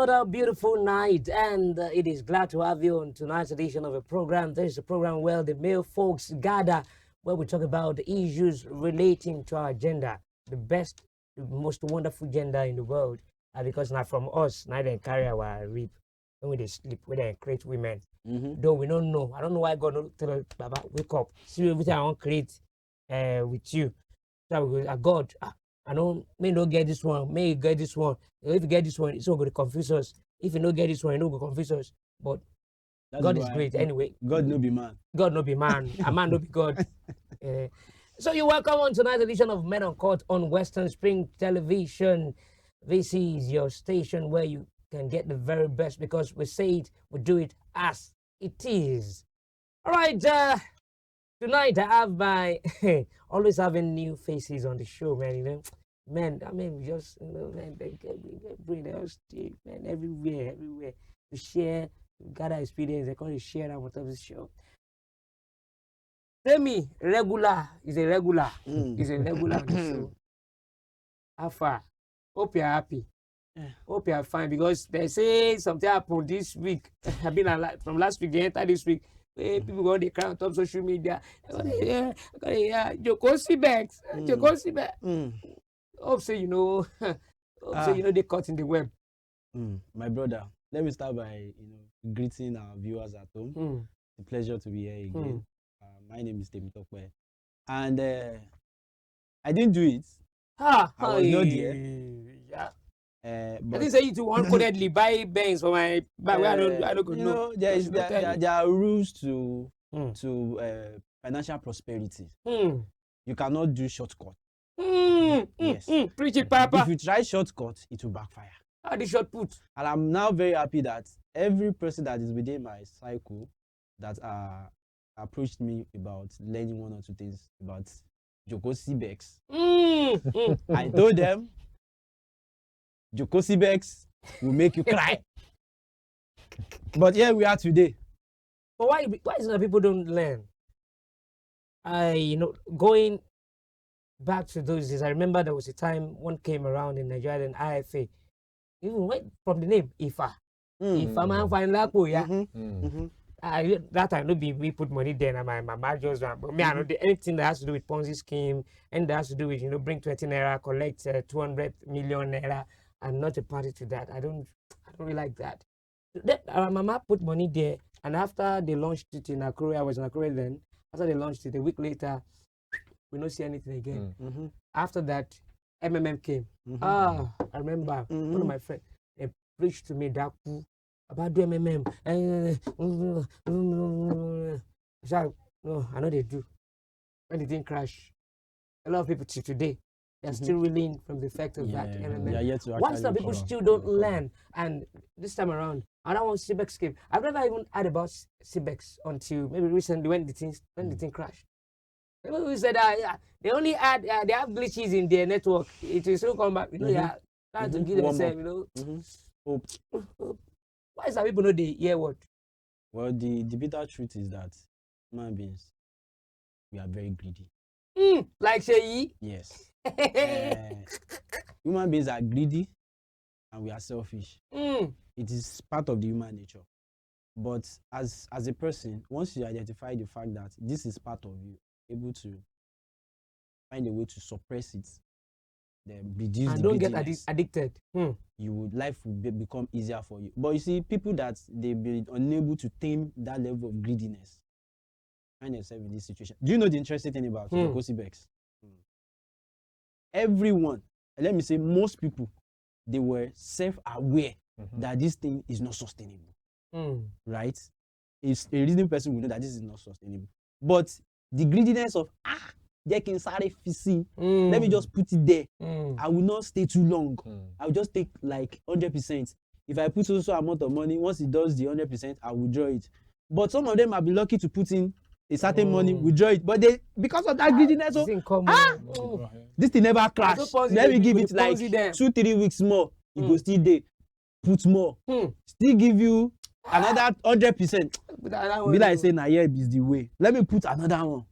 Another beautiful night, and it is glad to have you on tonight's edition of a program. This is a program where the male folks gather, where we talk about the issues relating to our gender, the best, the most wonderful gender in the world. Because now from us, now they carry our rib when they sleep, when they create women. Though we don't know, I don't know why God don't tell us, Baba, wake up, see everything I want to create with you. So we go, God, I don't may not get this one, may you get this one. If you get this one, it's not going to confuse us. If you don't get this one, it's not going to confuse us. But That's God is why great anyway. God no be man. God no be man. A man no be God. So you're welcome on tonight's edition of Men Uncut on Western Spring Television. This is your station where you can get the very best because we say it, we do it as it is. All right, tonight I have my always having new faces on the show, man. You know, man. I mean, just man, they bring their stick, man, everywhere to share, to gather experience. They call it share that whatever the show. Temi regular is a regular. Is a regular on the show. How far? Hope you're happy. Hope you're fine because they say something happened this week. I've been from last week, they entered this week. People go they cry on top social media. Joko Sibex. Joko Sibex. Hope say hope say they caught in the web. My brother, let me start by greeting our viewers at home. It's a pleasure to be here again. My name is Temitope, and I didn't do it. I was not there. Yeah. But I didn't say you to uncodedly buy banks for my but I don't know. There are rules to financial prosperity. You cannot do shortcut. Yes. Preach it, Papa. If you try shortcut, it will backfire. How the short put? And I'm now very happy that every person that is within my cycle that approached me about learning one or two things about Joko Sibex. I told them Joko Sibex will make you cry. But here we are today. But why is it that people don't learn? Going back to those days, I remember there was a time one came around in Nigeria and IFA. Even went from the name Ifa. Ifa man find lapo, yeah. That time no be we put money there and my mama just ran. But me, I know anything that has to do with Ponzi scheme and that has to do with bring 20 naira, collect 200 million naira. I'm not a party to that. I don't really like that. Our mama put money there, and after they launched it in Akure, I was in Akure then. After they launched it, a week later, we don't see anything again. After that, MMM came. I remember one of my friends they preached to me that about the MMM. So, no, I know they do. When it didn't crash, a lot of people today they're still reeling from the effect of that MMM. Why some people still don't learn? And this time around, I don't want Cibex scheme. I've never even heard about Cibex until maybe recently when the thing crashed. People said they only add they have glitches in their network. It will still come back. Trying to give themselves. Why some people know the hear what? Well, the bitter truth is that human beings, we are very greedy. Like Sheyi? Yes. Human beings are greedy and we are selfish. It is part of the human nature. But as a person, once you identify the fact that this is part of you, able to find a way to suppress it, then reduce and the don't get addicted. Life will become easier for you. But you see, people that they be unable to tame that level of greediness find themselves in this situation. Do you know the interesting thing about Joko Sibex? Everyone, let me say most people, they were self-aware that this thing is not sustainable. Right? It's a reasonable person will know that this is not sustainable. But the greediness of let me just put it there. I will not stay too long. I will just take like 100%. If I put also amount of money, once it does the 100%, I will withdraw it. But some of them have been lucky to put in a certain money, withdraw it. But they, because of that greediness, this thing never crash. Let me give it like 2-3 weeks more. You go still there, put more, still give you another 100%. Be like say, nah, yeah, is the way. Let me put another one.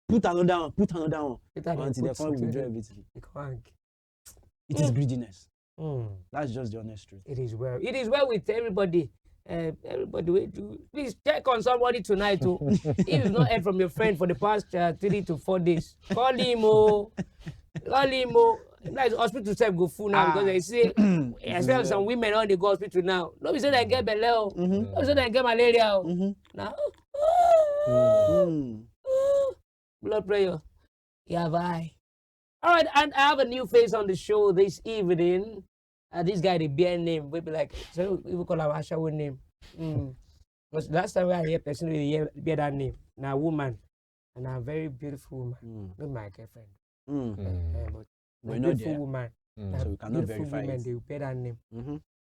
Put another one. Until they can't withdraw everything. It is greediness. That's just the honest truth. It is well. It is well with everybody. Everybody, please check on somebody tonight too. If you've not heard from your friend for the past 3 to 4 days, call him. Call him. Like hospital self go full now because they say, especially some women on they go hospital now. Nobody say they get belle. Nobody say they get malaria. Now, blood pressure. Yeah, bye. All right, and I have a new face on the show this evening. This guy, the bear name, we be like, so we will call him Ashawo name. Because last time I hear person with bear that name, now woman, and a very beautiful woman, not my girlfriend. But a beautiful woman, so we cannot verify women, it. they will bear that name.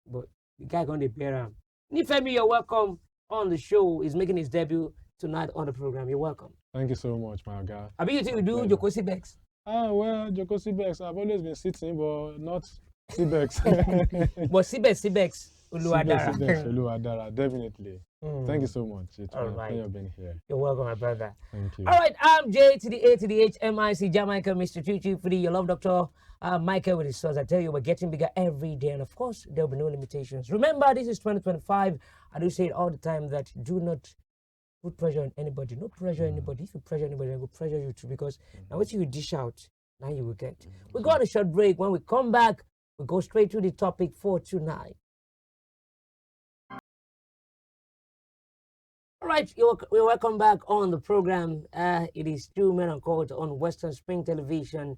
But the guy gonna bear him. Nifemi, you're welcome on the show. He's making his debut tonight on the program. You're welcome. Thank you so much, my guy. I mean, you think you do Jokosi Bex? Well, Jokosi Bex, I've always been sitting, but not Sibex. But Sibex, Uluwadara, definitely. Thank you so much. It's All my right. pleasure being here. You're welcome, my brother. Thank you. All right, I'm J to the A to the H, MIC, Jahmichael, Mr. Chuchu, Free, your love doctor, Michael with his sons. I tell you, we're getting bigger every day, and of course, there'll be no limitations. Remember, this is 2025. I do say it all the time that do not put pressure on anybody. No pressure on anybody. If you pressure anybody, I will pressure you too, because now what you dish out, now you will get. We got a short break. When we come back, we go straight to the topic for tonight. All right, you're welcome back on the program. It is 2 Men on Court on Western Spring Television.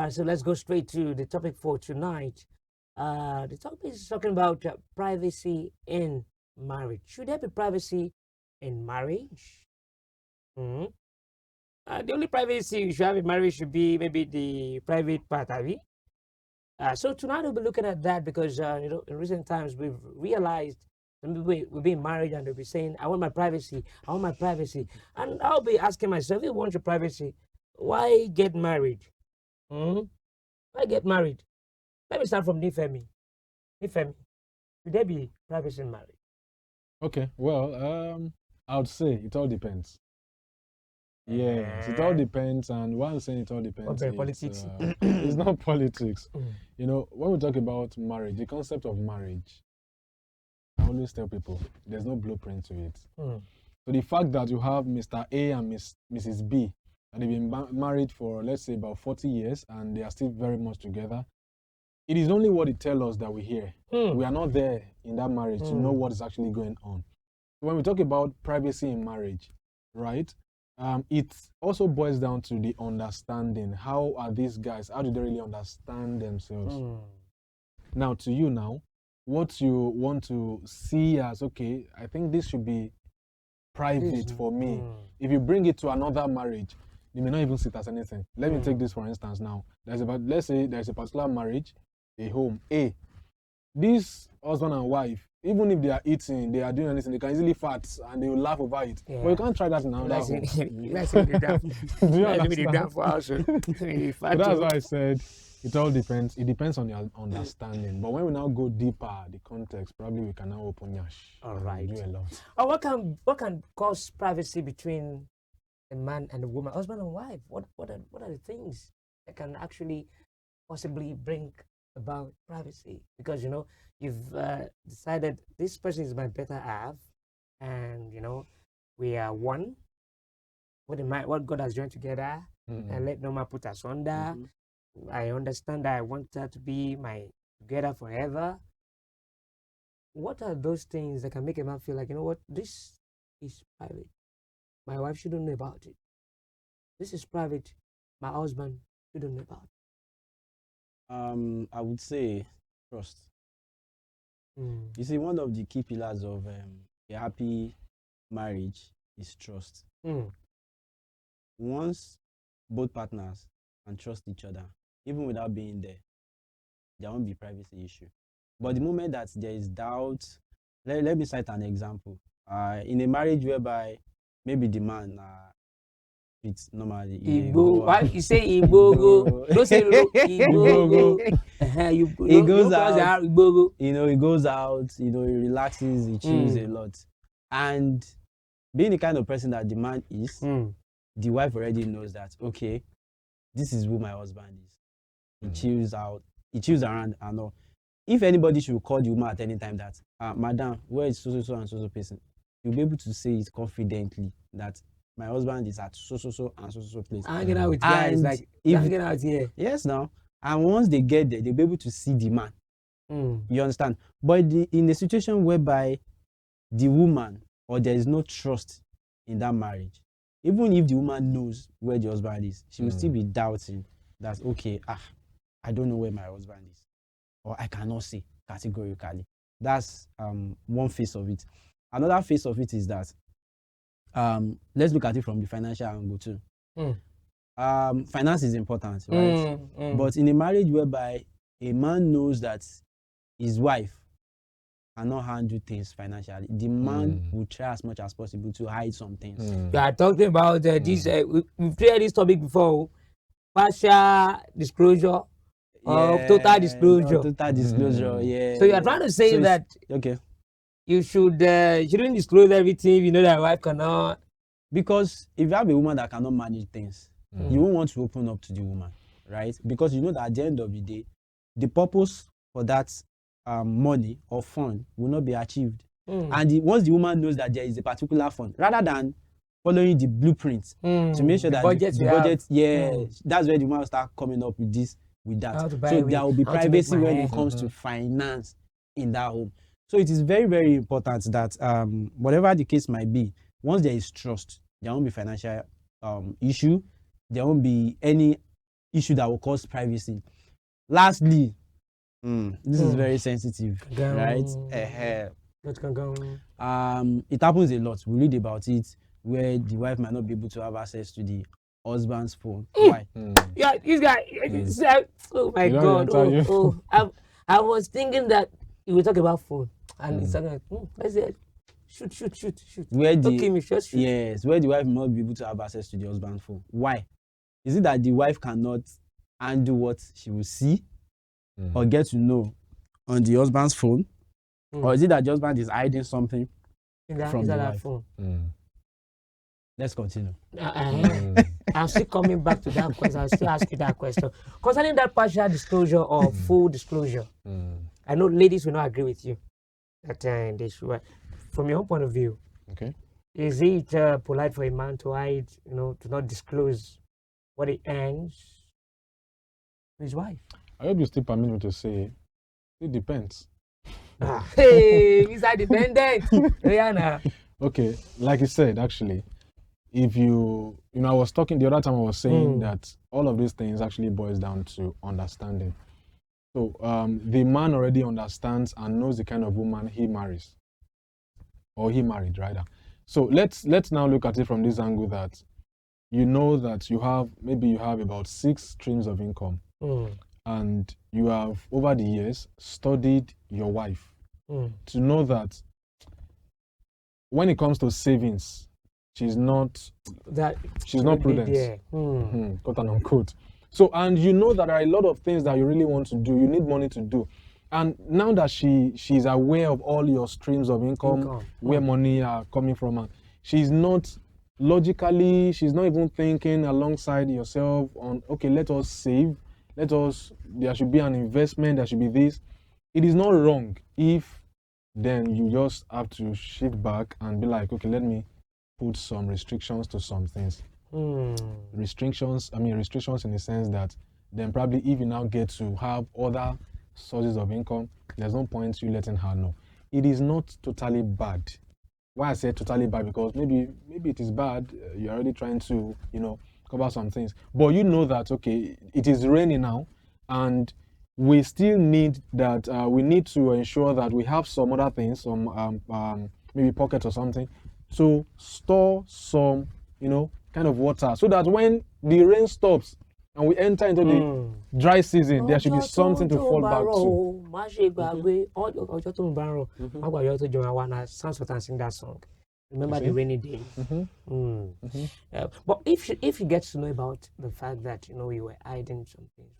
So let's go straight to the topic for tonight. The topic is talking about privacy in marriage. Should there be privacy in marriage? The only privacy you should have in marriage should be maybe the private part of it. So tonight we'll be looking at that because in recent times we've realized some people will be married and they'll be saying, I want my privacy, I want my privacy. And I'll be asking myself, if you want your privacy, why get married? Why get married? Let me start from Nifemi. Nifemi, should there be privacy in marriage? Okay, well, I would say it all depends. Yes, it all depends, and why I'm saying it all depends, politics. It's not politics. You know, when we talk about marriage, the concept of marriage, I always tell people there's no blueprint to it. So the fact that you have Mr. A and Mrs. B, and they've been married for, let's say, about 40 years, and they are still very much together, it is only what it tells us that we hear. We are not there in that marriage to know what is actually going on. When we talk about privacy in marriage, right, it also boils down to the understanding. How are these guys, how do they really understand themselves? Now, to you now, what you want to see as, okay, I think this should be private for me. If you bring it to another marriage, you may not even see it as anything. Let me take this for instance now. Let's say there's a particular marriage, a home, A. This husband and wife, even if they are eating, they are doing anything, they can easily fart and they will laugh over it. But you can't try that in another home. Do you understand? So that's why I said it all depends. It depends on your understanding. But when we now go deeper, the context, probably we can now open yash. All right. Do a lot. What can cause privacy between a man and a woman, husband and wife? What are the things that can actually possibly bring about privacy? Because you've decided this person is my better half, and we are one. What God has joined together, and let no man put us under. I understand that I want her to be my together forever. What are those things that can make a man feel like, this is private? My wife shouldn't know about it. This is private. My husband shouldn't know about it. I would say trust. You see, one of the key pillars of a happy marriage is trust. Once both partners can trust each other, even without being there won't be privacy issue. But the moment that there is doubt, let me cite an example. In a marriage whereby maybe the man it's normally Igbo. Why you say Igbo? Don't say Igbo. He goes out. He goes out. He relaxes. He chills a lot. And being the kind of person that the man is, the wife already knows that. Okay, this is who my husband is. He chills out. He chills around and all. if anybody should call the woman at any time that, madam, where is so and so person, you'll be able to say it confidently that my husband is at so and so place. Hanging out with guys, like hanging out here. Yes, now. And once they get there, they'll be able to see the man. You understand? But in a situation whereby the woman or there is no trust in that marriage, even if the woman knows where the husband is, she will still be doubting that, okay, I don't know where my husband is, or I cannot say categorically. That's one face of it. Another face of it is that let's look at it from the financial angle too. Finance is important, right? But in a marriage whereby a man knows that his wife cannot handle things financially, the man will try as much as possible to hide some things. We are talking about this. We've cleared this topic before. Partial disclosure or total disclosure. Total disclosure, yeah. So you are trying to say that you shouldn't disclose everything if you know that your wife cannot. Because if you have a woman that cannot manage things, you won't want to open up to the woman, right? Because you know that at the end of the day, the purpose for that money or fund will not be achieved. And once the woman knows that there is a particular fund, rather than following the blueprint to make sure that the budget, that's where the woman will start coming up with this, with that. So there will be privacy when it comes to finance in that home. So it is very, very important that whatever the case might be, once there is trust, there won't be financial issue. There won't be any issue that will cause privacy. Lastly, this is very sensitive, right? It happens a lot. We read about it where the wife might not be able to have access to the husband's phone. Why? Yeah, this guy. Oh my God! I was thinking that you will talk about phone, and it's like, let's say, shoot. Where shoot. Yes, where the wife may not be able to have access to the husband's phone. Why? Is it that the wife cannot undo what she will see or get to know on the husband's phone? Or is it that the husband is hiding something from the wife? Phone? Let's continue. I'm still coming back to that question. I'll still ask you that question. Concerning that partial disclosure or full disclosure, I know ladies will not agree with you that they should. From your own point of view, is it polite for a man to hide, to not disclose what he earns to his wife? I hope you still permit me to say it depends. Hey, he's independent. Rihanna. Okay, like you said, actually, if I was talking the other time, I was saying that all of these things actually boils down to understanding. So the man already understands and knows the kind of woman he marries, or he married rather. So let's now look at it from this angle that you know that you have about 6 streams of income, and you have over the years studied your wife to know that when it comes to savings, she's not prudent, quote and unquote. So, and you know that there are a lot of things that you really want to do, you need money to do. And now that she's aware of all your streams of income. Where money are coming from, and she's not even thinking alongside yourself on, okay, let us save, there should be an investment, there should be this. It is not wrong if then you just have to shift back and be like, okay, let me put some restrictions to some things. Restrictions in the sense that then probably if you now get to have other sources of income, there's no point you letting her know. It is not totally bad. Why I say totally bad, because maybe it is bad, you're already trying to, cover some things. But you know that, okay, it is raining now, and we still need that, we need to ensure that we have some other things, some maybe pockets or something, to store some, kind of water, so that when the rain stops and we enter into the dry season, there should be something to fall back to. Sing that song. Remember the rainy day. But if she gets to know about the fact that you were hiding something,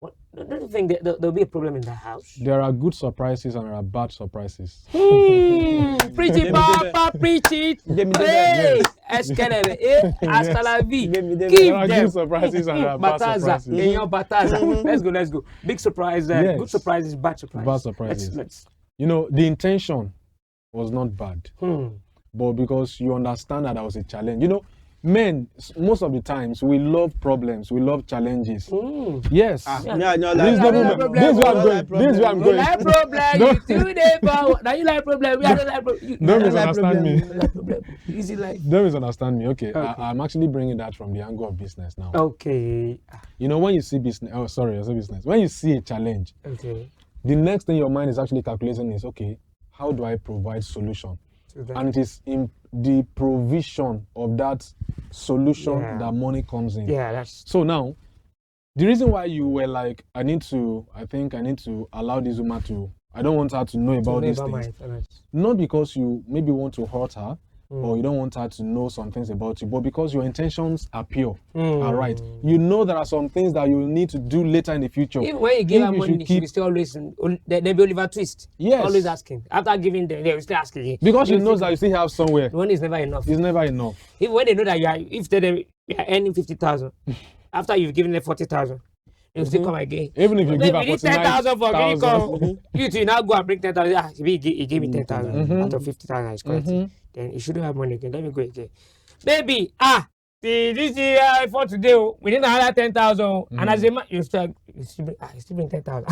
Don't you think that there'll be a problem in the house? There are good surprises and there are bad surprises. Preach it, Papa, preach it. Hey, eskelele, hasta la vie. There are good surprises and there are bad Bataza, surprises. Bataza. Let's go. Big surprise, Yes. good surprises, bad surprises. Bad surprises. Let's. You know, the intention was not bad, but because you understand that was a challenge. You know, men, most of the times, we love problems, we love challenges. Yes. This is where I'm going. This is where I'm You going. like problem, you still there, but now you like problem, we don't like problem. Don't misunderstand me. Like problem. Easy life. Don't misunderstand me. Okay, I'm actually bringing that from the angle of business now. Okay. You know, when you see business, I say business. When you see a challenge, Okay. the next thing your mind is actually calculating is, okay, how do I provide solution? And it is in the provision of that solution that money comes in. Yeah, that's so now. The reason why you were like, I think I need to allow this woman to, I don't want her to know about these things. Not because you maybe want to hurt her or you don't want her to know some things about you, but because your intentions are pure and right. You know there are some things that you will need to do later in the future. Even when you give her money, she will still always, they be Oliver Twist. Yes. Always asking. After giving them, they will still ask again. Because she knows that you still have somewhere. The money is never enough. It's never enough. Even when they know that if they are earning 50,000, after you've given them 40,000, they will still come again. Even if you give her 10,000 for income, you two now go and bring 10,000. He gave me 10,000 out of 50,000. Is correct. Then you shouldn't have money again. Let me go again. Baby, this year for today, we need another 10,000. And as a man, you still bring 10,000.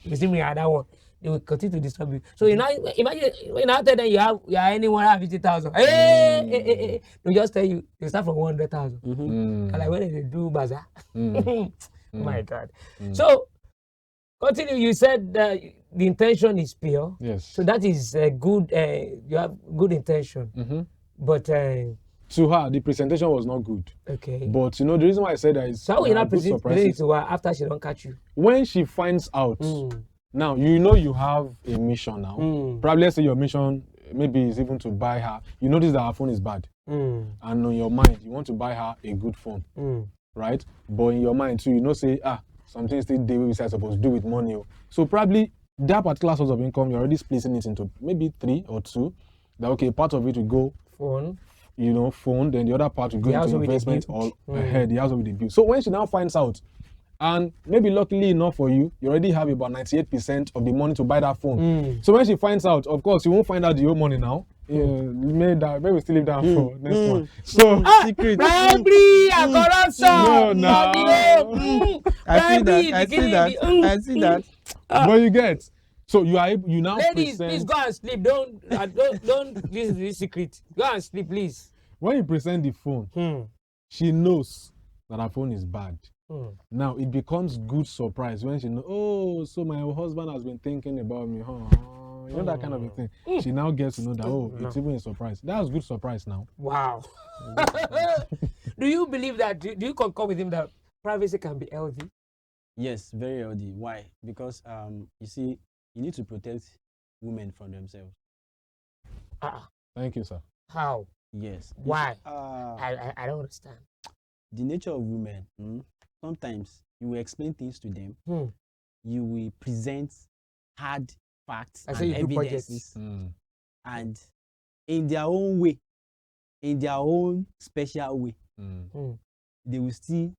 You still bring another one. They will continue to disturb you. So you now imagine when I tell them you are earning 150,000. Hey, they just tell you they start from 100,000. And like when they do bazaar. Oh my God. So continue. You said that the intention is pure. Yes. So that is good. You have good intention. But to her, the presentation was not good. Okay. But you know the reason why I said that is so how will you not present it to her after she don't catch you? When she finds out. Now, you know you have a mission now. Probably let's say your mission maybe is even to buy her. You notice that her phone is bad. And on your mind, you want to buy her a good phone. Right? But in your mind too, you know say, something still there we say supposed to do with money. So probably that particular source of income, you're already splitting it into maybe 3 or 2. That okay, part of it will go phone. You know, phone, then the other part will go into investment or ahead, the house will be built. So when she now finds out, and maybe luckily enough for you, you already have about 98% of the money to buy that phone. So when she finds out, of course, you won't find out the whole money now. Maybe still leave that for next one. So secret. Bribery and corruption. No. I see that. But you get. So you now ladies, present. please go and sleep. Don't this secret. Go and sleep, please. When you present the phone, she knows that her phone is bad. Now it becomes good surprise when she knows, oh, so my husband has been thinking about me, you know, that kind of a thing. She now gets to know that, it's even a surprise. That's good surprise now. Wow. Do you believe that, do you concur with him that privacy can be healthy? Yes, very healthy. Why? Because, you see, you need to protect women from themselves. Thank you, sir. How? Yes. Why? I don't understand. The nature of women, sometimes you will explain things to them. You will present hard facts and evidences. And in their own way, in their own special way, they will still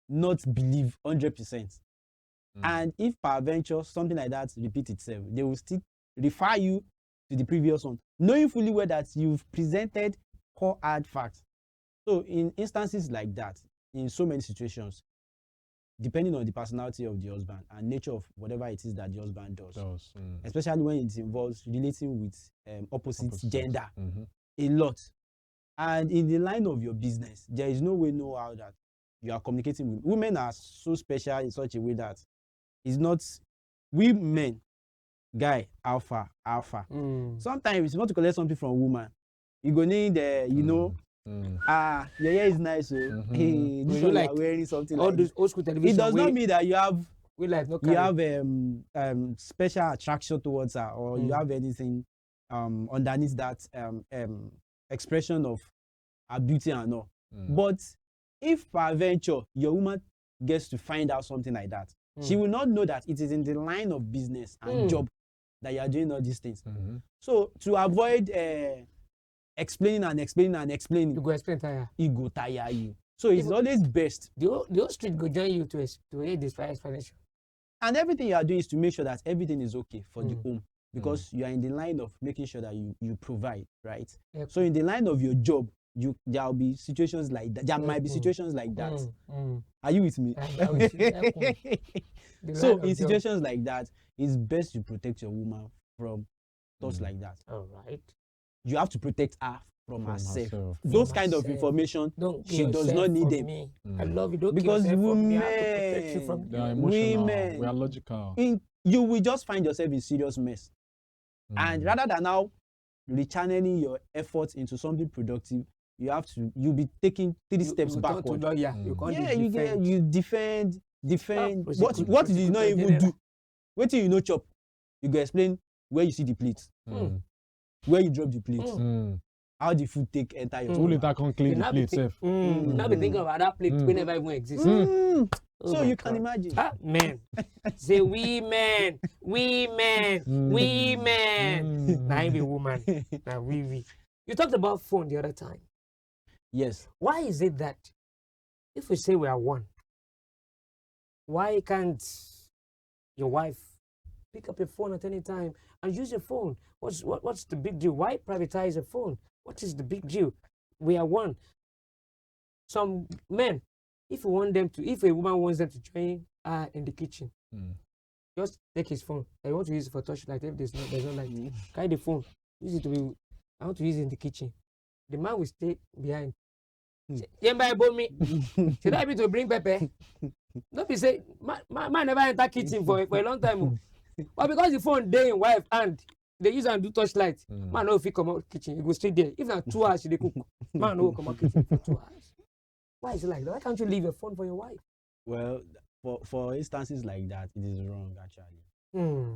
not believe 100%. And if peradventure something like that repeats itself, they will still refer you to the previous one, knowing fully well that you've presented core hard facts. So in instances like that, in so many situations, depending on the personality of the husband and nature of whatever it is that the husband does. Especially when it involves relating with opposite gender, a lot. And in the line of your business, there is no way, no how that you are communicating with. Women are so special in such a way that it's not, we men, guy, alpha. Sometimes if you want to collect something from a woman, you go need, your hair is nice, so hey, this one like wearing something all like those old school television. It does not mean that you have special attraction towards her, or you have anything underneath that expression of her beauty and all. But if peradventure your woman gets to find out something like that, she will not know that it is in the line of business and job that you are doing all these things. So to avoid explaining and explaining and explaining, you go explain tire. It go tire you. So it's always best. The whole street go join you to hear this explanation. And everything you are doing is to make sure that everything is okay for the home, because you are in the line of making sure that you provide, right? Yep. So in the line of your job, there will be situations like that. There might be situations like that. Are you with me? So in situations like that, it's best to protect your woman from thoughts like that. All right. You have to protect her from herself. Those kind of information, she does not need them. Me. I love you. Don't because women, they are emotional. We are logical. You will just find yourself in serious mess. And rather than now rechanneling your efforts into something productive, you'll be taking 3 steps backward. You defend. What did you not even do? Wait till you know chop. You go explain where you see the plates, where you drop the plates, how the food take enter your. Too later can clean the plate safe. Now be thinking about that plate we never even exist. So you can imagine. Men. Say women. Now I be woman. Now we. You talked about phone the other time. Yes. Why is it that if we say we are one, why can't your wife pick up your phone at any time and use your phone? What's the big deal? Why privatize a phone? What is the big deal? We are one. Some men, if a woman wants them to join in the kitchen, just take his phone. I want to use it for touchlight. If there's no light, carry the phone. Use it I want to use it in the kitchen. The man will stay behind. Should I be to bring pepper? Don't be say, man never enter kitchen for a long time. But because the phone day in wife and they use and do touchlight, man no fit come out kitchen. You go straight there. If not 2 hours, they cook. Man no come out kitchen for 2 hours. Why is it like that? Why can't you leave your phone for your wife? Well, for instances like that, it is wrong actually.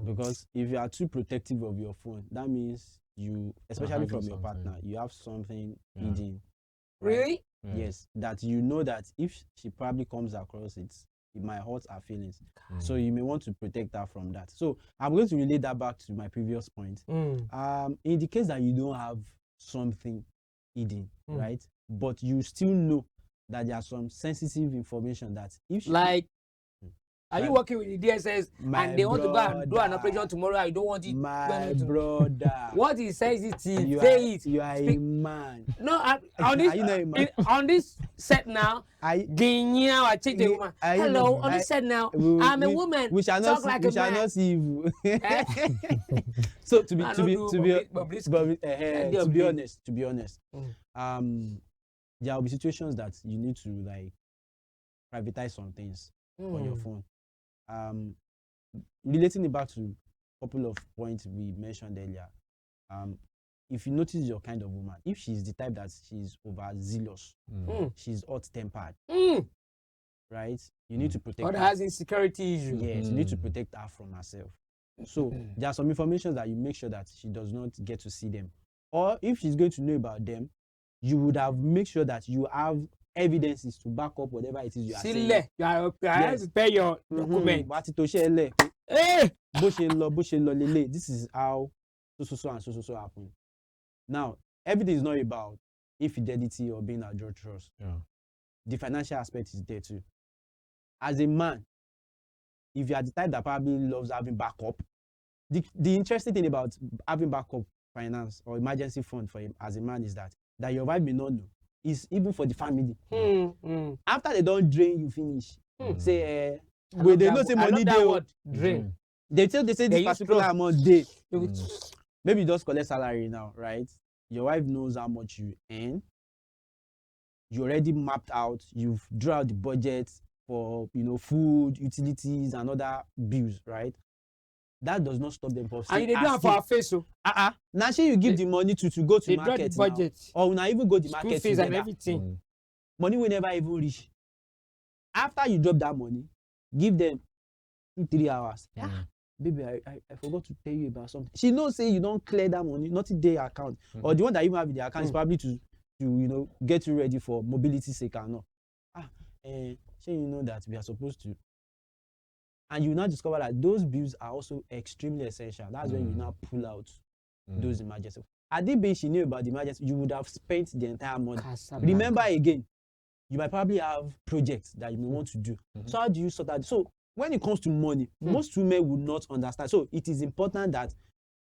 Because if you are too protective of your phone, that means you, especially from your partner, you have something hidden. Right? Really? Yes, that you know that if she probably comes across it might hurt her feelings. So you may want to protect her from that. So I'm going to relate that back to my previous point. In the case that you don't have something hidden, right? But you still know that there are some sensitive information that if she, are you working with the DSS and they want to go and do an operation tomorrow? I don't want it. My brother. What is sensitive? Say it. You are a man. No, on this set now, I check the woman. Hello, on this set now, I'm a woman. We shall not see you. So to be honest, there will be situations that you need to privatize some things on your phone. Relating it back to a couple of points we mentioned earlier, if you notice your kind of woman, if she's the type that she's overzealous, she's hot-tempered, right? You need to protect her. Or has insecurity issues. Yes, you need to protect her from herself. So there are some information that you make sure that she does not get to see them. Or if she's going to know about them, you would have make sure that you have evidences to back up whatever it is you are saying. You have to pay your document. This is how so happen. Now, everything is not about infidelity or being adulterous. The financial aspect is there too. As a man, if you are the type that probably loves having backup, the interesting thing about having backup finance or emergency fund for him as a man is that your wife may not know. Is even for the family. After they don't drain you finish, say when they know say money dey drain. They say this particular amount dey. Maybe you just collect salary now, right? Your wife knows how much you earn. You already mapped out. You've drawn out the budget for food, utilities, and other bills, right? That does not stop them from saying. And they do it for our face, so. Now you give the money to go to market the budget. Now. Or now even go to market school fees and everything. Money will never even reach. After you drop that money, give them 2-3 hours. Baby, I forgot to tell you about something. She knows say you don't clear that money, not in their account. Or the one that you have in the account is probably to get you ready for mobility sake or not. sure you know that we are supposed to. And you now discover that those bills are also extremely essential. That's when you now pull out those emergencies. Had it been she knew about the emergency, you would have spent the entire money. Remember again, you might probably have projects that you may want to do. So how do you sort that? So when it comes to money, most women would not understand. So it is important that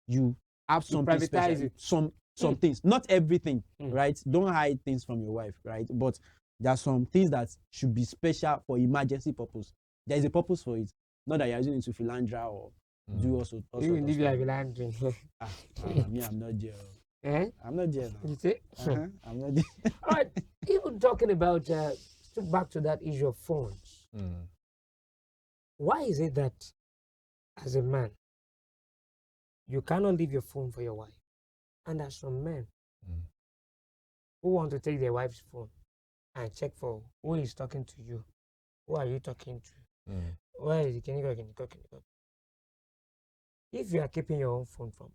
you have something special, some things, not everything, right? Don't hide things from your wife, right? But there are some things that should be special for emergency purpose. There is a purpose for it. Not that you're using it to philandra or do also. You live like philandering. Me, I'm not there. Eh? I'm not there now. You see? I'm not there. All right. Even talking about, back to that issue of phones. Why is it that, as a man, you cannot leave your phone for your wife? And there's some men who want to take their wife's phone and check for who is talking to you. Who are you talking to? Where is it? Can you go? If you are keeping your own phone from,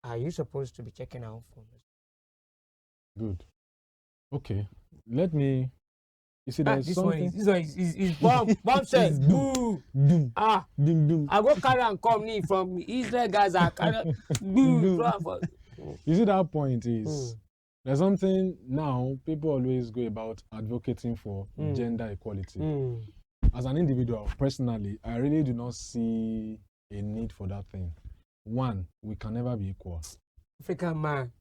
are you supposed to be checking our own phone? Good. Okay. Let me. You see, there's this something. one is bomb says boo. I go carry and come in from Israel guys. I carry boo. You see, that point is there's something now people always go about advocating for gender equality. As an individual, personally, I really do not see a need for that thing. One, we can never be equal. African man.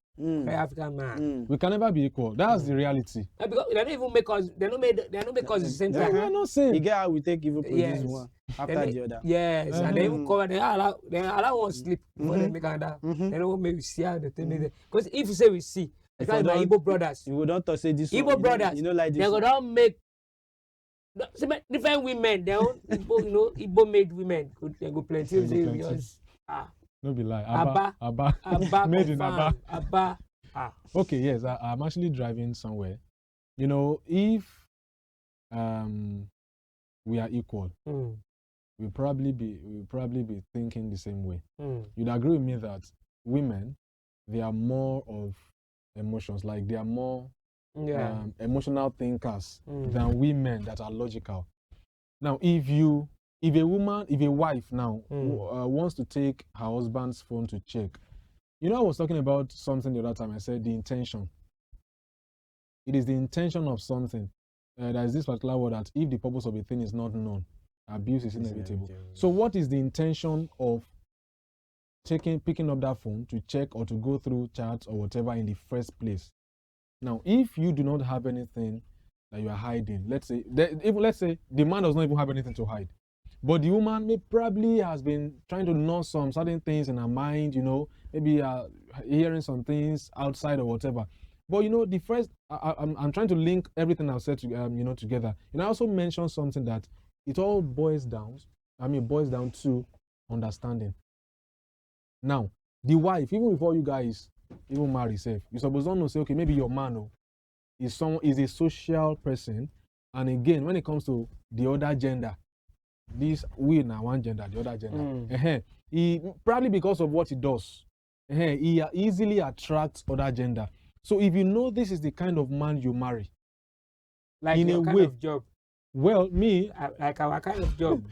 African man. We can never be equal. That's the reality. Because they don't even make us. They don't make us the same time. We're not saying. You get how we take even produce one after the other. Yes, and they even cover. They allow one sleep before they make another. They don't make we see how the thing is. Because if you say we see, it's like my Igbo brothers. You would not say this. Igbo brothers. You know, like this. They go down make different women. They don't, Igbo made women. They go plenty. Because no be lie. Abba made in Abba. Abba. Okay, yes, I'm actually driving somewhere. You know, if we are equal, we'll probably be thinking the same way. You'd agree with me that women, they are more of emotions, like they are more emotional thinkers than women that are logical. Now, if a wife now wants to take her husband's phone to check, you know, I was talking about something the other time. I said the intention. It is the intention of something. There is this particular word that if the purpose of a thing is not known, abuse is inevitable. So what is the intention of picking up that phone to check or to go through chats or whatever in the first place? Now, if you do not have anything that you are hiding, let's say the man does not even have anything to hide, but the woman probably has been trying to know some certain things in her mind, you know, maybe hearing some things outside or whatever. But you know, the first I'm trying to link everything I've said to, together. And I also mentioned something that it all boils down to understanding. Now, the wife, even before you guys even marry yourself, you're supposed to say, okay, maybe your man is a social person, and again, when it comes to the other gender, we now one gender, the other gender. He probably because of what he does, he easily attracts other gender. So if you know this is the kind of man you marry, like in a kind of job. Well, me like our kind of job,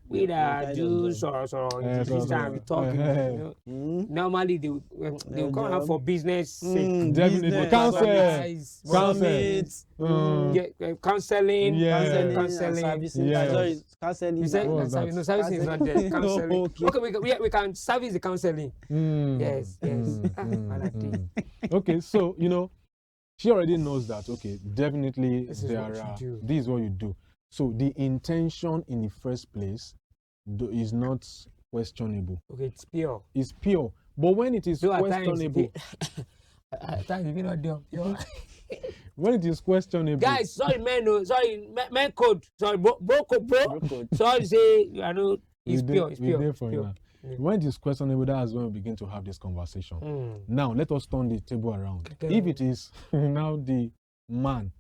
we the Jews or this time we talking. Normally they will come out for business. Definitely counseling. Counseling. You said no, service is not there. Counseling. Okay, we can service the counseling. Yes. Okay, so you know, she already knows that. Okay, definitely this is what you do. So the intention in the first place is not questionable. Okay, it's pure. It's pure. But when it is questionable, at times you not do pure. When it is questionable, guys, sorry, man code. Sorry, bro code. Sorry, say it's pure. It's pure. When it is questionable, that's when we begin to have this conversation. Now, let us turn the table around. If it is now the man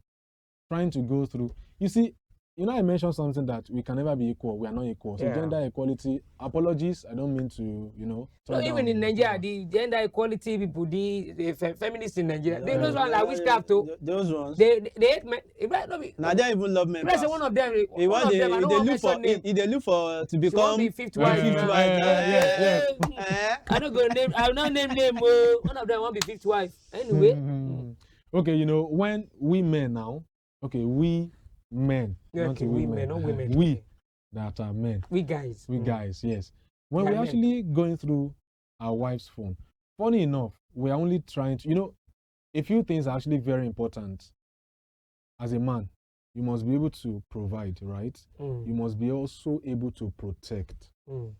trying to go through, you see, you know, I mentioned something that we can never be equal. We are not equal. So Yeah. gender equality, apologies. I don't mean to, you know. No, talk even down in on Nigeria, whatever. the gender equality people, the feminists in Nigeria, they Yeah, those ones are witchcraft too. Those ones. They hate men. It might not be. Now they even love men. Let's say one of them. I don't want to mention name. They look for to She won't become be fifth wife. fifth now. wife. yes. I don't go name. I will not name. One of them won't be fifth wife. Anyway. Okay, you know, when we men now, okay, we men, Yeah, not okay, we women, men, not women. we Okay. that are men, We guys. we guys, yes. When Yeah, we're men. actually going through our wife's phone, funny enough, we're only trying to, you know, a few things are actually very important. As a man, you must be able to provide, right? You must be also able to protect. So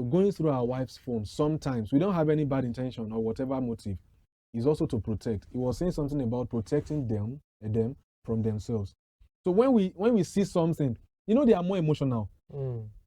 going through our wife's phone, sometimes we don't have any bad intention or whatever motive, is also to protect. He was saying something about protecting them from themselves. So when we see something, you know, they are more emotional.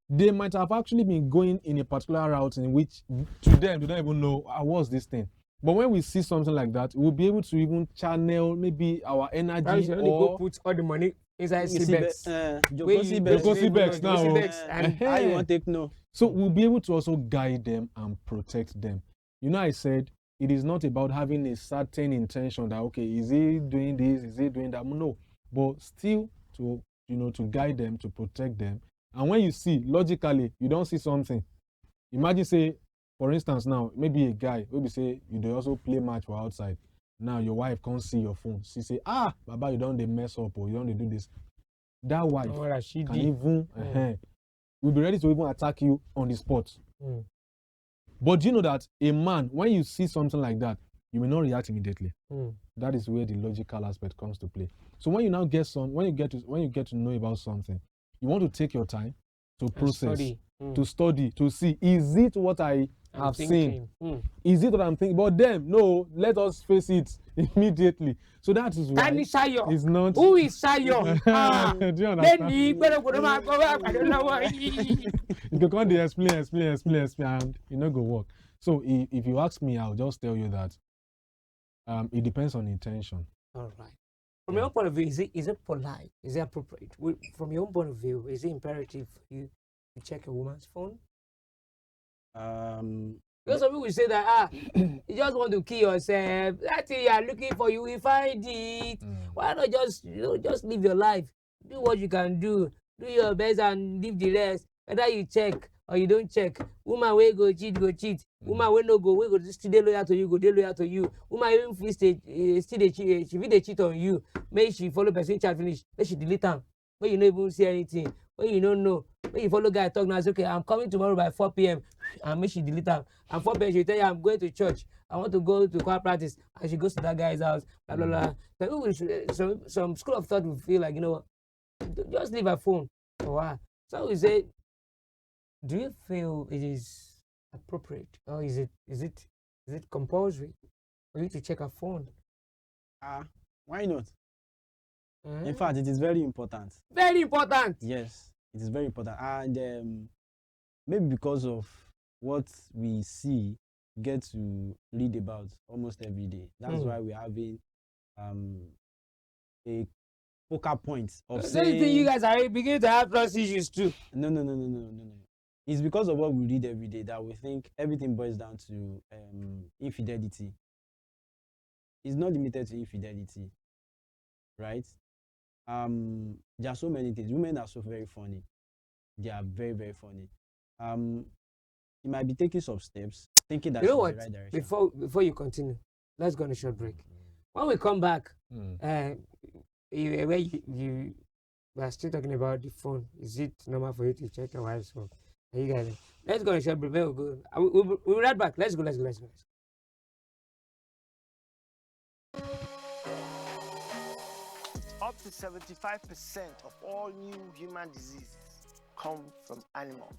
They might have actually been going in a particular route in which to them they don't even know what's this thing. But when we see something like that, we'll be able to even channel maybe our energy Or or go put all the money inside CBEX. CBEX now. And how you want to take no? So we'll be able to also guide them and protect them. You know, I said it is not about having a certain intention that, okay, is he doing this? Is he doing that? No, but still to, you know, to guide them, to protect them. And when you see, logically, you don't see something. Imagine, say, for instance, now, maybe a guy, maybe say, you do also play match for outside. Now your wife can't see your phone. She say, Baba, you don't mess up or you don't do this. That wife can even, will be ready to even attack you on the spot. But do you know that a man, when you see something like that, you may not react immediately. That is where the logical aspect comes to play. So when you now get when you get to know about something, you want to take your time to process, to study, to see, is it what I have seen? Is it what I'm thinking? But then, no, let us face it immediately. So that is why it's not. Who is Shayo? Do you understand? You can come there, explain, and it not go work. So if you ask me, I'll just tell you that it depends on intention. All right. From your own point of view, is it polite? Is it appropriate? From your own point of view, is it imperative for you to check a woman's phone? Because some people say that you just want to kill yourself. That thing you are looking for, you will find it. Why not just just live your life? Do what you can do. Do your best and leave the rest. Whether you check or you don't check. Woman wey go cheat, go cheat. Woman wey no go, we go still dey loyal to you, go dey loyal to you. Woman even still dey cheat, she fit dey cheat on you. Make she follow person chat finish, make she delete am. Make you no even see anything. When you don't know, when you follow guy talk now, say, okay, I'm coming tomorrow by 4 p.m. and make she delete am. And 4 p.m. she tell you, I'm going to church. I want to go to choir practice. And she goes to that guy's house. Blah blah blah. Some school of thought will feel like, you know what, just leave her phone for a while. So we say, do you feel it is appropriate, or is it compulsory for you to check her phone? Why not? In fact, it is very important. Very important. Yes, it is very important. And maybe because of what we see, get to read about almost every day. That's why we're having a focal point of saying. So you guys are beginning to have trust issues too. No. It's because of what we read every day that we think everything boils down to infidelity. It's not limited to infidelity, right? There are so many things. Women are so very funny. They are very, very funny. You might be taking some steps, thinking that you know what? the right direction. Before you continue, let's go on a short break. When we come back, where you are still talking about the phone. Is it normal for you to check your wife's phone? Are you guys? Let's go on a short break. We'll go. We'll be right back. Let's go. Up to 75% of all new human diseases come from animals.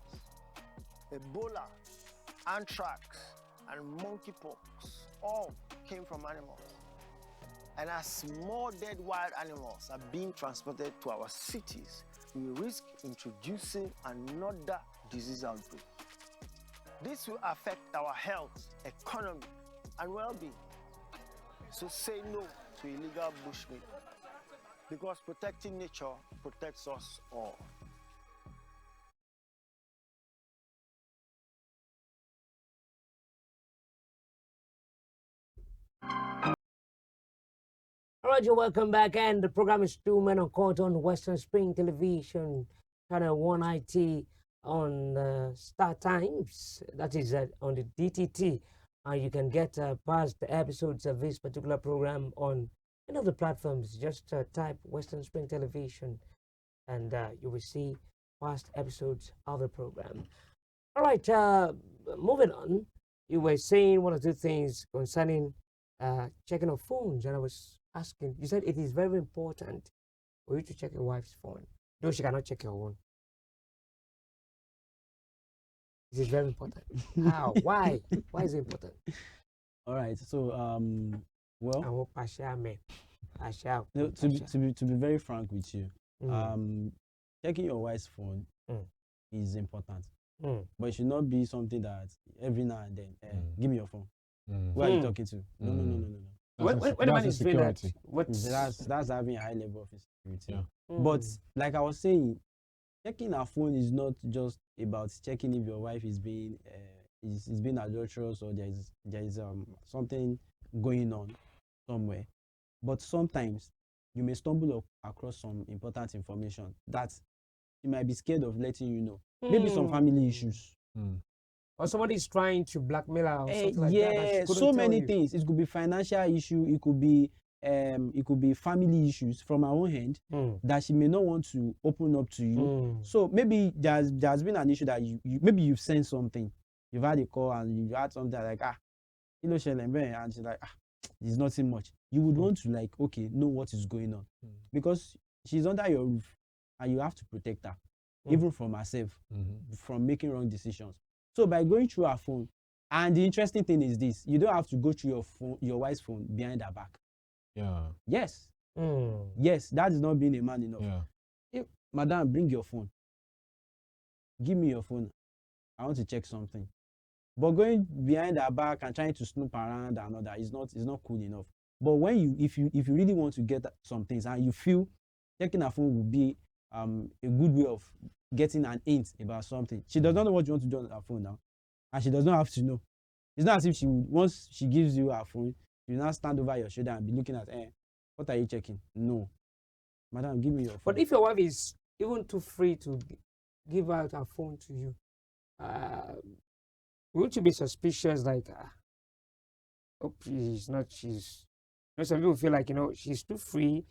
Ebola, anthrax, and monkeypox all came from animals. And as more dead wild animals are being transported to our cities, we risk introducing another disease outbreak. This will affect our health, economy, and well-being. So say no to illegal bushmeat. because protecting nature protects us all. All right, you're welcome back, and the program is Two Men Uncut on Western Spring Television, channel 1IT on Star Times. That is on the DTT. You can get past episodes of this particular program on any of the platforms. Just type Western Spring Television, and you will see past episodes of the program. All right, moving on. You were saying one or two things concerning checking of phones, and I was asking, you said it is very important for you to check your wife's phone, though she cannot check your own. It is very important. How? Why? Why is it important? All right. So well, I hope I shall, man. I shall. no, to be very frank with you, Mm. checking your wife's phone Mm. is important, Mm. but it should not be something that every now and then, give me your phone. Mm. Who are you Mm. talking to? No, no, no, no, no, no. When the man is doing that, insecurity. what's That's having a high level of insecurity. Yeah. But like I was saying, checking her phone is not just about checking if your wife is being adulterous or there is something going on somewhere. But sometimes you may stumble across some important information that she might be scared of letting you know. Maybe some family issues. Mm. or somebody is trying to blackmail her or something like that. Yeah, That she couldn't so tell many you. things. It could be financial issue. It could be family issues from her own hand Mm. that she may not want to open up to you. Mm. So maybe there's been an issue that you maybe you've sent something, you've had a call and you've had something like and she's like there's nothing much. You would want to like know what is going on because she's under your roof and you have to protect her even from herself from making wrong decisions. So by going through her phone, and the interesting thing is this: you don't have to go through your wife's phone behind her back. Yeah. Yes, Mm. yes, that is not being a man enough. Yeah. Madam, bring your phone. Give me your phone. I want to check something. But going behind her back and trying to snoop around and all that is not cool enough. But when if you really want to get some things and you feel checking her phone will be a good way of getting an hint about something. She does not know what you want to do on her phone now, and she does not have to know. It's not as if once she gives you her phone, you now stand over your shoulder and be looking at, what are you checking? No, madam, give me your phone. But if your wife is even too free to give out her phone to you, won't you be suspicious? Like, oh, she's not. She's. You know, some people feel like she's too free.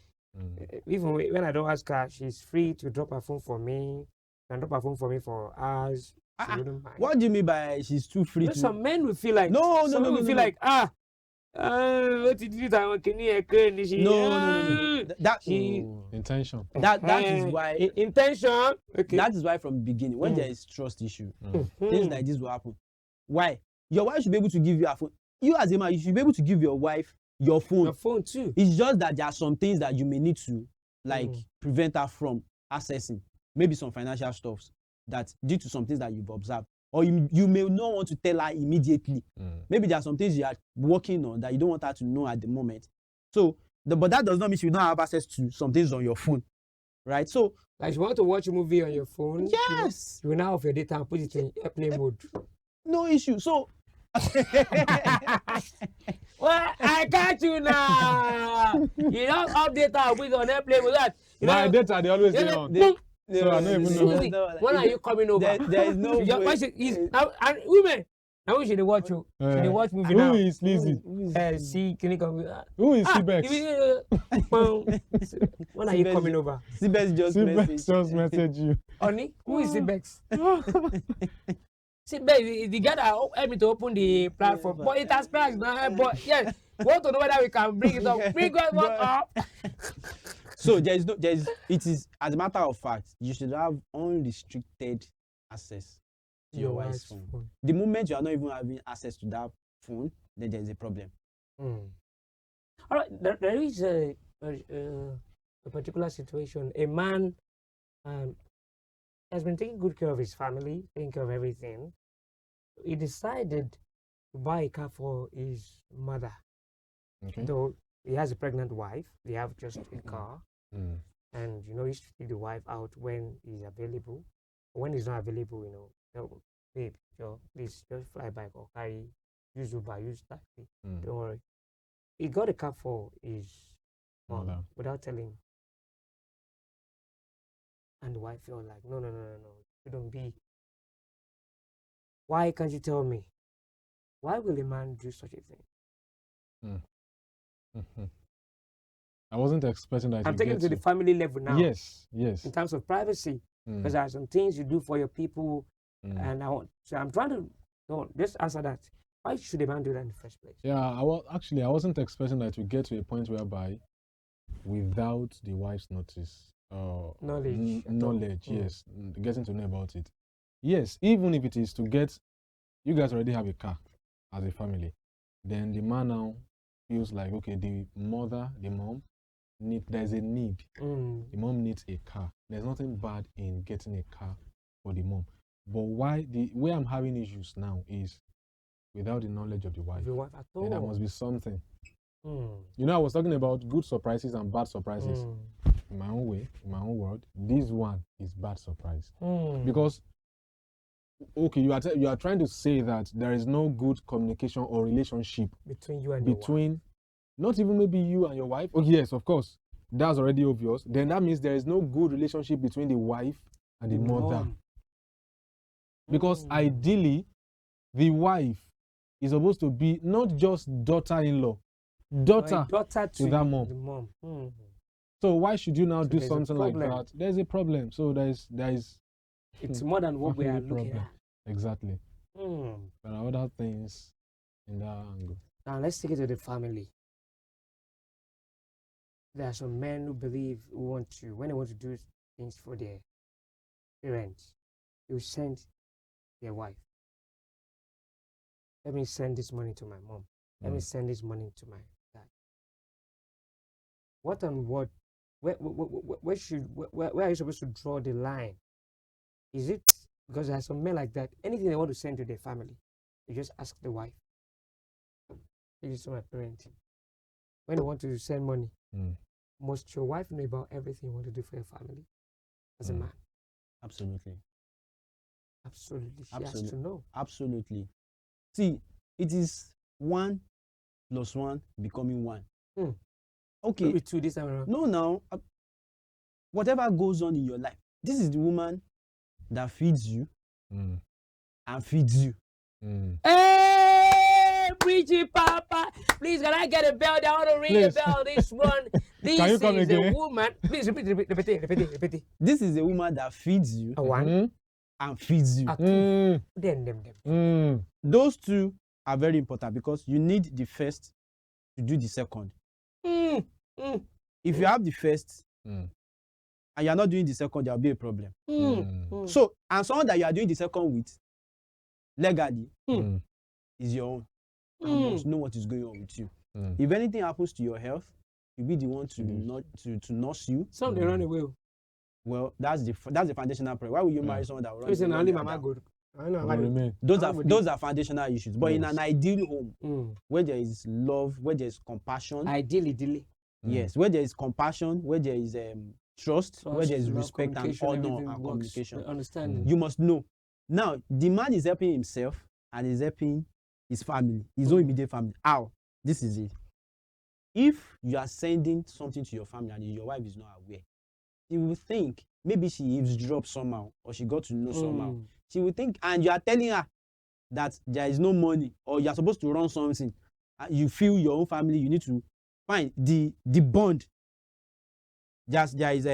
Even when I don't ask her, she's free to drop her phone for me. Can drop her phone for me for hours. She wouldn't mind. What do you mean by she's too free to? Some men will feel like No. like what did you do that? Can you No. That Intention. that is why intention. Okay. that is why from the beginning when there is trust issue, things like this will happen. Why? Your wife should be able to give you a phone. You as a man, you should be able to give your wife your phone. Your phone too. It's just that there are some things that you may need to prevent her from accessing. Maybe some financial stuffs that due to some things that you've observed. Or you may not want to tell her immediately. Maybe there are some things you are working on that you don't want her to know at the moment. So, but that does not mean you don't have access to some things on your phone, right? So, like you want to watch a movie on your phone. yes, you will now off your data and put it in airplane mode. No issue. So, well, I got you now. You don't update her with on airplane with that. My data they always stay on. So I don't even know. When are you coming over? There is no way. And women, I wish you watch you. She watch movie now. Who is Lizzie? See, can you come? Who is Sibex? When are you coming over? Sibex just message you. Honey, who is Sibex? Sibex, the guy that helped me to open the platform, but it has crashed now. But yes, we want to know whether we can bring it up. Bring it up. So it is, as a matter of fact, you should have unrestricted access to your wife's phone. The moment you are not even having access to that phone, then there is a problem. All right, there is a particular situation. A man has been taking good care of his family, taking care of everything. He decided to buy a car for his mother. Okay. Though he has a pregnant wife, they have just a car. And you used to take the wife out when he's available. When he's not available, tell babe, please just fly back or carry, use Uber, use taxi. Don't worry. He got a car for his mom without telling. And the wife felt like, no, shouldn't be. Why can't you tell me? Why will a man do such a thing? I wasn't expecting that. I'm taking it to the family level now. Yes. In terms of privacy, because there are some things you do for your people, and I'm trying to just answer that. Why should a man do that in the first place? Yeah, I wasn't expecting that to get to a point whereby, without the wife's notice, knowledge, yes, getting to know about it. Yes, even if it is to get, you guys already have a car as a family, then the man now feels like, okay, the mom, there's a need. The mom needs a car. There's nothing bad in getting a car for the mom. But the way I'm having issues now is without the knowledge of the wife. At all. Then there must be something. I was talking about good surprises and bad surprises. In my own way, in my own world, this one is bad surprise. Because, okay, you are trying to say that there is no good communication or relationship between you and your wife. Not even maybe you and your wife. Oh yes, of course, that's already obvious. Then that means there is no good relationship between the wife and the mother. Because ideally, the wife is supposed to be not just daughter-in-law, daughter to that mom. So why should you now do something like that? There's a problem. So there is. It's more than what we are looking at. Exactly. There are other things in that angle. Now let's take it to the family. There are some men who believe when they want to do things for their parents, they will send their wife. Let me send this money to my mom. Let me send this money to my dad. What and what? Where are you supposed to draw the line? Is it because there are some men like that? Anything they want to send to their family, they just ask the wife. This is my parent. When they want to send money, must your wife know about everything you want to do for your family as a man? Absolutely. She has to know. Absolutely. See, it is 1 + 1 becoming 1. Okay. Maybe 2 this time around. No, now, whatever goes on in your life, this is the woman that feeds you and feeds you. Hey, preachy Papa, please can I get a bell? I want to ring a bell. This one. This Can you come is again? a woman. Please repeat it. This is a woman that feeds you and feeds you. Those two are very important because you need the first to do the second. If you have the first and you're not doing the second, there'll be a problem. So, and someone that you are doing the second with, legally, is your own. And must know what is going on with you. If anything happens to your health, you'll be the one to nurse you. Some they run away. Well, that's the foundational problem. Why would you marry someone that will run away? Mama good. Those are foundational issues. But in an ideal home, where there is love, where there is compassion. Ideally. Yes, where there is compassion, where there is trust, where there is respect and honor and communication. Understanding. You must know. Now, the man is helping himself and is helping his family, his own immediate family. How? This is it. If you are sending something to your family and your wife is not aware, she will think maybe she eavesdropped somehow or she got to know somehow. She will think, and you are telling her that there is no money or you are supposed to run something. You feel your own family, you need to find the bond. There is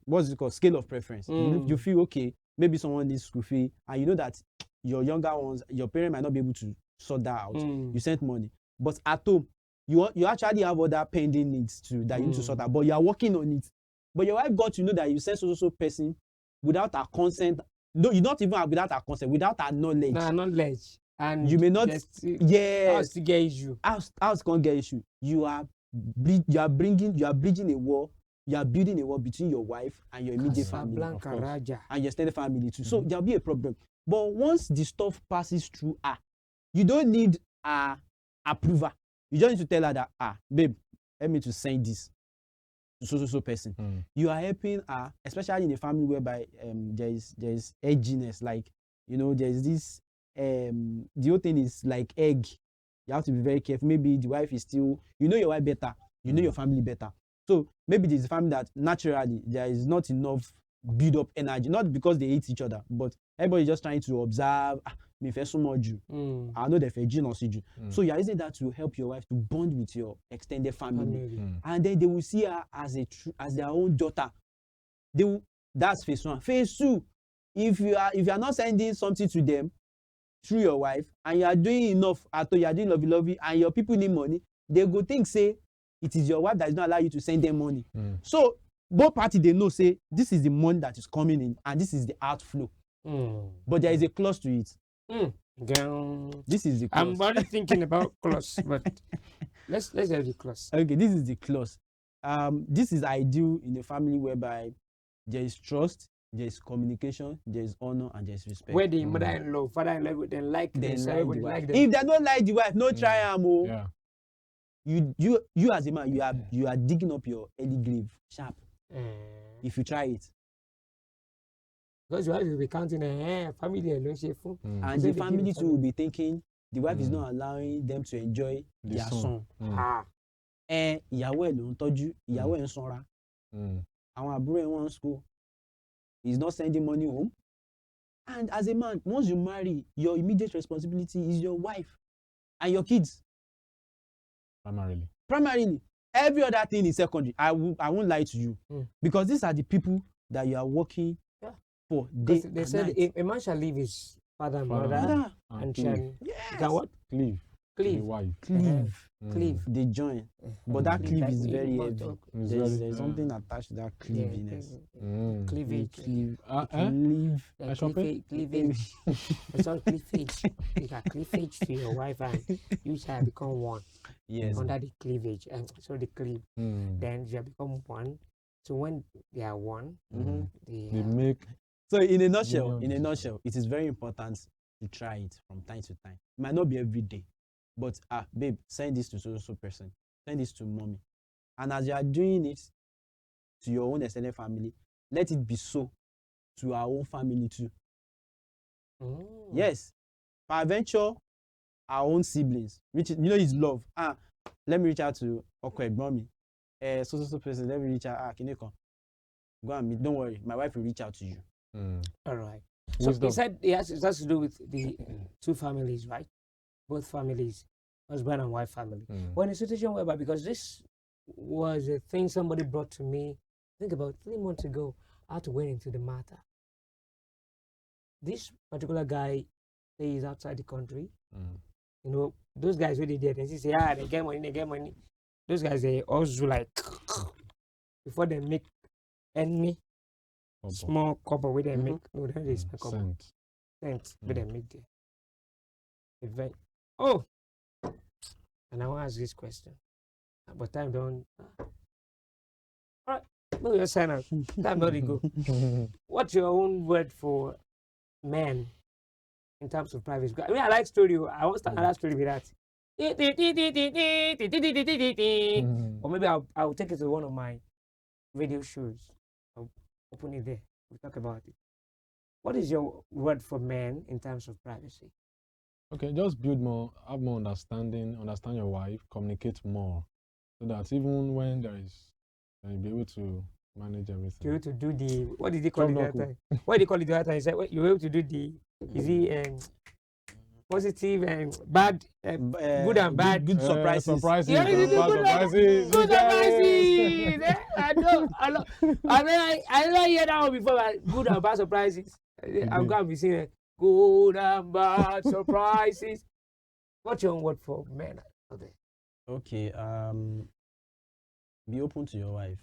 what's it called? Scale of preference. You feel okay, maybe someone needs school fee, and you know that your younger ones, your parent might not be able to sort that out. You sent money, but at home, you actually have other pending needs too that you need to sort out, but you are working on it. But your wife got to know that you sent so person without her consent. No, you don't even have without her consent, without her knowledge. Knowledge. And you may not. How's to get issue? How's going to get issue? You are bridging a wall. You are building a wall between your wife and your immediate family, and your extended family too. So there'll be a problem. But once the stuff passes through her, you don't need approval. You just need to tell her that, babe, let me to send this so person. You are helping her, especially in a family whereby there is edginess, like there is this the whole thing is like egg. You have to be very careful. Maybe the wife is still, your wife better, your family better. So maybe there's a family that naturally there is not enough build up energy, not because they hate each other, but everybody just trying to observe. Me first so much you. I know they gene or you. So you're using that to help your wife to bond with your extended family. And then they will see her as their own daughter. That's phase one. Phase two, if you are not sending something to them through your wife, and you are doing enough, you are doing lovey, and your people need money, they go think say it is your wife that does not allow you to send them money. So both parties, they know say this is the money that is coming in and this is the outflow. But there is a clause to it. This is the clause. I'm already thinking about clause, but let's have the clause. Okay, this is the clause. This is ideal in a family whereby there is trust, there is communication, there is honor, and there is respect. Where the mother-in-law, father-in-law would then like them. If they don't like the wife, no try am. Yeah. You as a man, you are digging up your early grave sharp. If you try it. Because you have to be counting family alone, and the family too will be thinking the wife is not allowing them to enjoy their son. Ìyàwó ẹ̀ ló ń tọ́jú, ìyàwó ẹ̀ ń sanra. Àwọn àbúrò ẹ̀ wọ́n school. He's not sending money home. And as a man, once you marry, your immediate responsibility is your wife and your kids. Primarily. Every other thing is secondary. I won't lie to you. Because these are the people that you are working for day and they said night. a man shall leave his father and mother and shall can what? Cleave. Cleave. Wife. Cleave. They join. But that cleave is very heavy. There's There's something attached to that cleaviness. Cleavage. Cleave. Cleavage. It's all cleavage. You got cleavage to your wife and you shall become one. Yes. Under the cleavage. So the cleave. Then you shall become one. So when they are one, they make. So in a nutshell, it is very important to try it from time to time. It might not be every day, but babe, send this to so person, send this to mommy, and as you are doing it to your own extended family, let it be so to our own family too. Yes, peradventure, our own siblings, which is love. Let me reach out to mommy. So person, let me reach out. Can you come? Go and meet. Don't worry, my wife will reach out to you. All right. So he said it has to do with the two families, right? Both families, husband and wife family. When a situation whereby, because this was a thing somebody brought to me, I think about 3 months ago, I had to went into the matter. This particular guy stays outside the country. Those guys really did. And they say, they get money. Those guys, they also like, before they make any small copper where they make, no, they spend copper. Cent where they make the event. Oh, and I want to ask this question, but time don't. All right, no, you're sign out. Time don't go. What's your own word for men in terms of privacy? I mean, I like story. I want to start another story with that. Or maybe I'll take it to one of my radio shows. I'll open it there. We'll talk about it. What is your word for men in terms of privacy? Okay, just have more understand your wife, communicate more, so that even when there is, you'll be able to manage everything. You're able to do the, what did they call it the other time? What did they call it the other time? He said, you're able to do the, is it positive and bad, good and bad? Good surprises. Surprises. Yeah, Good surprises. Good surprises. I know. I don't hear that one before. Like, good and bad surprises. I'm going to be saying good and bad surprises. What's your own word for men? Okay. Be open to your wife.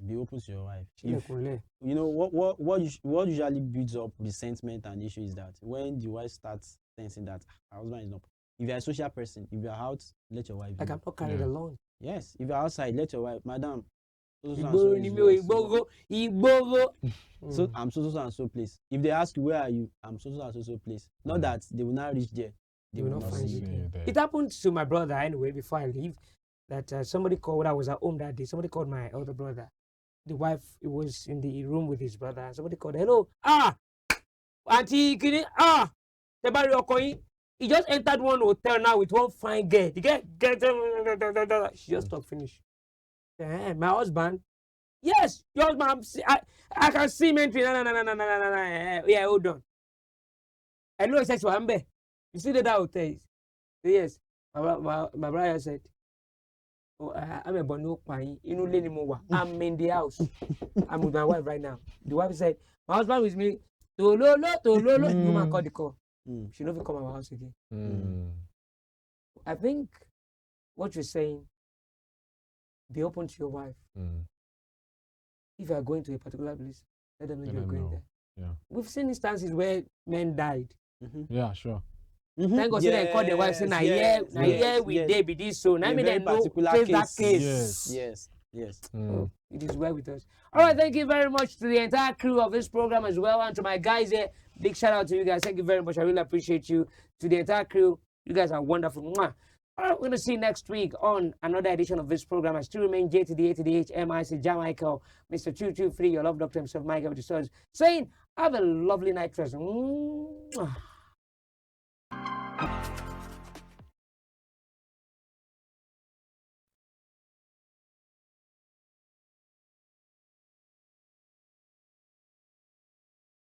Be open to your wife. What usually builds up resentment and issue is that when the wife starts sensing that her husband is not. If you're a social person, if you're out, let your wife. Like I'm not carried alone. Yes, if you're outside, let your wife, madam. So I'm so and so place. If they ask you where are you, I'm so and so place. Not that they will not reach there. They will not find you. It happened to my brother anyway before I leave. that somebody called. I was at home that day. Somebody called my elder brother. The wife was in the room with his brother. And somebody called, hello, Auntie Kini, Tebari Okoyi. He just entered one hotel now with one fine girl. The girl, she just talked finish. My husband, yes, your husband, I can see him entering. No. Yeah, hold on. I know he said to Ambe. You see that hotel? Yes. My brother said, oh, I'm a bono pine. You know, Lenny Mowa. I'm in the house. I'm with my wife right now. The wife said, my husband with me. Tololo. The woman called the call. She never come to our house again. I think what you're saying, be open to your wife. If you are going to a particular place, let them know you're going there. Yeah. We've seen instances where men died. Yeah, sure. Thank God, they called the wife saying, "Nah, we did be this so." Now, I mean, they know that case. Yes. Oh, it is well with us. All right, thank you very much to the entire crew of this program as well, and to my guys here. Big shout out to you guys. Thank you very much. I really appreciate you. To the entire crew, you guys are wonderful. Mwah. All right, we're going to see you next week on another edition of this program. I still remain J to the A to the H, MIC, Jahmichael, Mr. 223, your love doctor himself, Michael with the Stars, saying, have a lovely night rest. Mwah.